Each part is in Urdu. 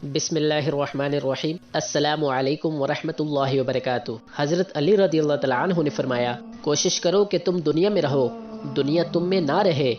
بسم اللہ الرحمن الرحیم۔ السلام علیکم ورحمۃ اللہ وبرکاتہ۔ حضرت علی رضی اللہ تعالیٰ عنہ نے فرمایا، کوشش کرو کہ تم دنیا میں رہو، دنیا تم میں نہ رہے،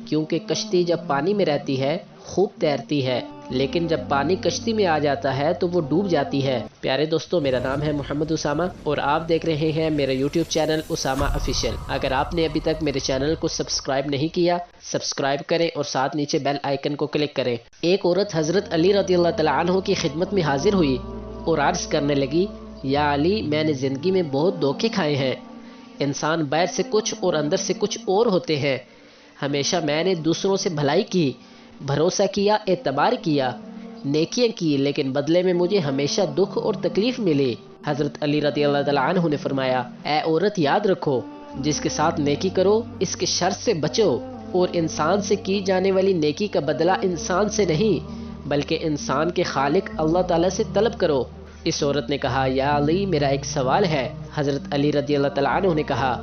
کیونکہ کشتی جب پانی میں رہتی ہے خوب تیرتی ہے، لیکن جب پانی کشتی میں آ جاتا ہے تو وہ ڈوب جاتی ہے۔ پیارے دوستو، میرا نام ہے محمد اسامہ اور آپ دیکھ رہے ہیں میرا یوٹیوب چینل اسامہ آفیشیل۔ اگر آپ نے ابھی تک میرے چینل کو سبسکرائب نہیں کیا، سبسکرائب کریں اور ساتھ نیچے بیل آئیکن کو کلک کریں۔ ایک عورت حضرت علی رضی اللہ تعالیٰ عنہ کی خدمت میں حاضر ہوئی اور عرض کرنے لگی، یا علی، میں نے زندگی میں بہت دھوکے کھائے ہیں۔ انسان باہر سے کچھ اور اندر سے کچھ اور ہوتے ہیں۔ ہمیشہ میں نے دوسروں سے بھلائی کی، بھروسہ کیا، اعتبار کیا، نیکیاں کی، لیکن بدلے میں مجھے ہمیشہ دکھ اور تکلیف ملی۔ حضرت علی رضی اللہ تعالیٰ عنہ نے فرمایا، اے عورت، یاد رکھو، جس کے ساتھ نیکی کرو اس کے شر سے بچو، اور انسان سے کی جانے والی نیکی کا بدلہ انسان سے نہیں بلکہ انسان کے خالق اللہ تعالیٰ سے طلب کرو۔ اس عورت نے کہا، یا علی، میرا ایک سوال ہے۔ حضرت علی رضی اللہ تعالیٰ عنہ نے کہا،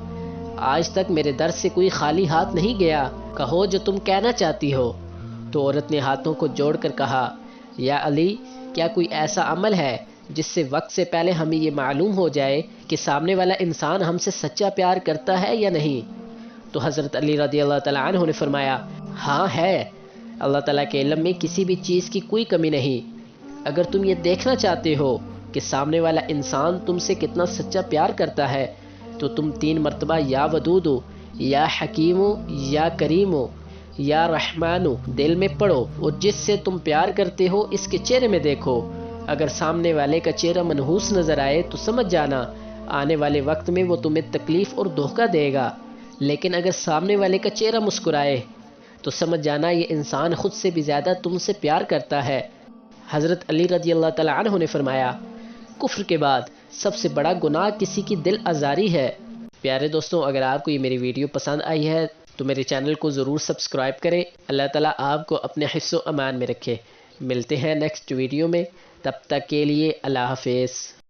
آج تک میرے در سے کوئی خالی ہاتھ نہیں گیا، کہو جو تم کہنا چاہتی ہو۔ تو عورت نے ہاتھوں کو جوڑ کر کہا، یا علی، کیا کوئی ایسا عمل ہے جس سے وقت سے پہلے ہمیں یہ معلوم ہو جائے کہ سامنے والا انسان ہم سے سچا پیار کرتا ہے یا نہیں؟ تو حضرت علی رضی اللہ تعالیٰ عنہ نے فرمایا، ہاں ہے، اللہ تعالیٰ کے علم میں کسی بھی چیز کی کوئی کمی نہیں۔ اگر تم یہ دیکھنا چاہتے ہو کہ سامنے والا انسان تم سے کتنا سچا پیار کرتا ہے تو تم 3 مرتبہ یا ودود، یا حکیم، یا کریم، یا رحمان دل میں پڑھو، اور جس سے تم پیار کرتے ہو اس کے چہرے میں دیکھو۔ اگر سامنے والے کا چہرہ منحوس نظر آئے تو سمجھ جانا آنے والے وقت میں وہ تمہیں تکلیف اور دھوکہ دے گا، لیکن اگر سامنے والے کا چہرہ مسکرائے تو سمجھ جانا یہ انسان خود سے بھی زیادہ تم سے پیار کرتا ہے۔ حضرت علی رضی اللہ تعالیٰ عنہ نے فرمایا، کفر کے بعد سب سے بڑا گناہ کسی کی دل آزاری ہے۔ پیارے دوستوں، اگر آپ کو یہ میری ویڈیو پسند آئی ہے تو میرے چینل کو ضرور سبسکرائب کریں۔ اللہ تعالیٰ آپ کو اپنے حفظ و امان میں رکھے۔ ملتے ہیں نیکسٹ ویڈیو میں، تب تک کے لیے اللہ حافظ۔